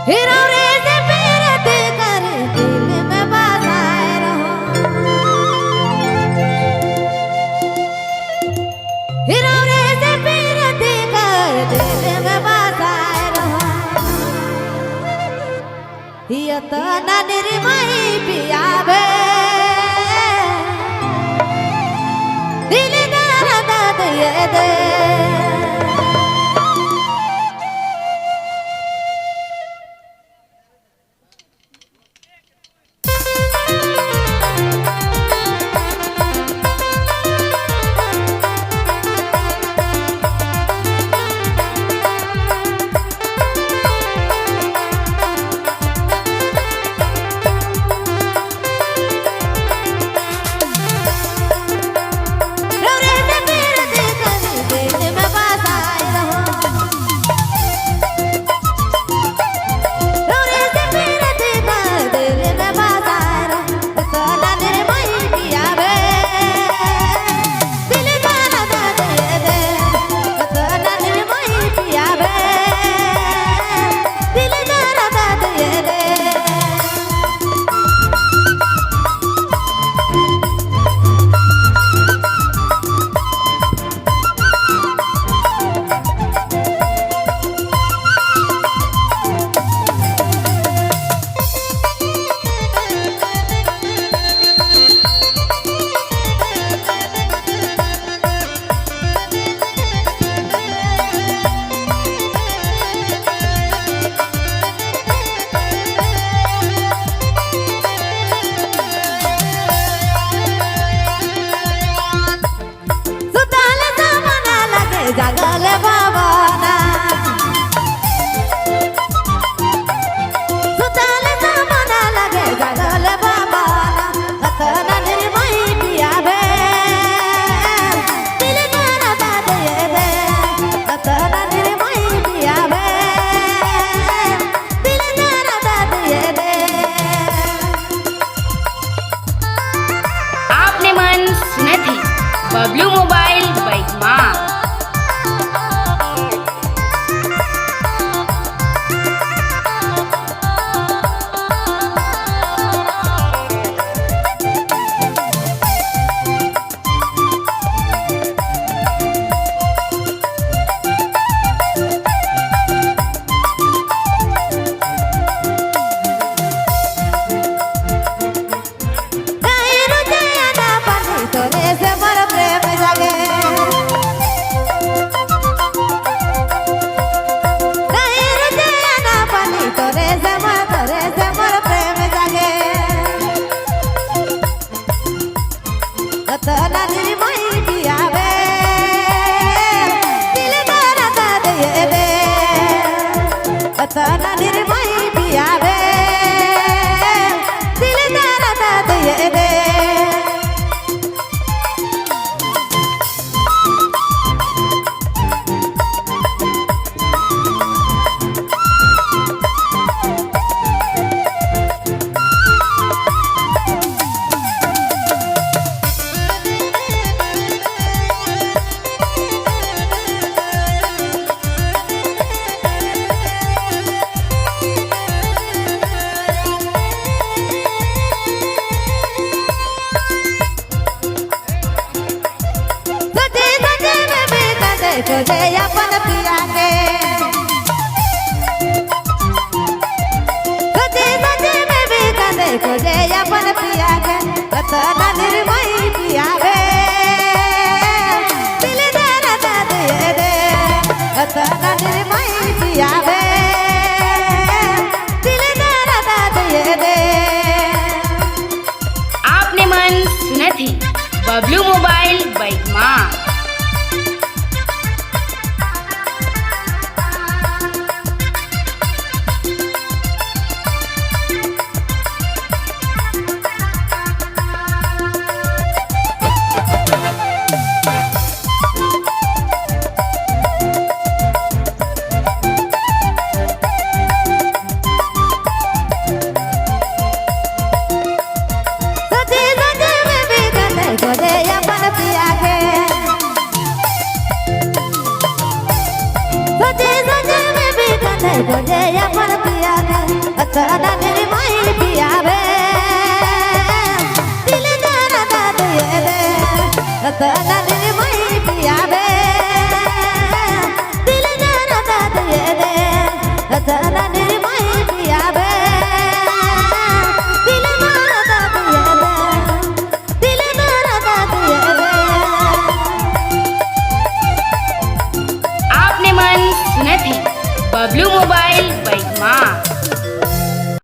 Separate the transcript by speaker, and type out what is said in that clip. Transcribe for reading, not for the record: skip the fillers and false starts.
Speaker 1: हिरौरे से पीरत कर दिल में बसाए रहो, हिरौरे से पीरत कर दिल में बसाए रहो। ये तो न निर्मई पियावे दिल दर्द ये दे। जागले बाबा ना सुताले सामना लगे जागले बाबा ना कतना निर्मई पियावे दिल दर्द दे दे कतना निर्मई पियावे दिल दर्द दे दे।
Speaker 2: आपने मन सुने थे बबलू मोबाइल बैगमा।
Speaker 1: कतना निर्मई पियावे दिल दर्द दे दे कतना निर्मई पियावे दिल दर्द दे दे। खोजे अपन पिया के खोजे खोजे में भी कदे खोजे अपन पिया के कतना निर्मई पियावे दिल दर्द दे दे कतना निर्मई पियावे दिल दर्द दे दे।
Speaker 2: आपने मन सुने थे बबलू मोबाइल बैगमा।
Speaker 1: खोजे अपन पिया के रतना निर्मय पियावे दिल दादा दे दे रतना निर्मय पियावे दिल दादा दे दे रतना निर्मय पियावे दिल दादा दे दे दिल दादा दे दे।
Speaker 2: आपने मन सुने थे बबलू मोबाइल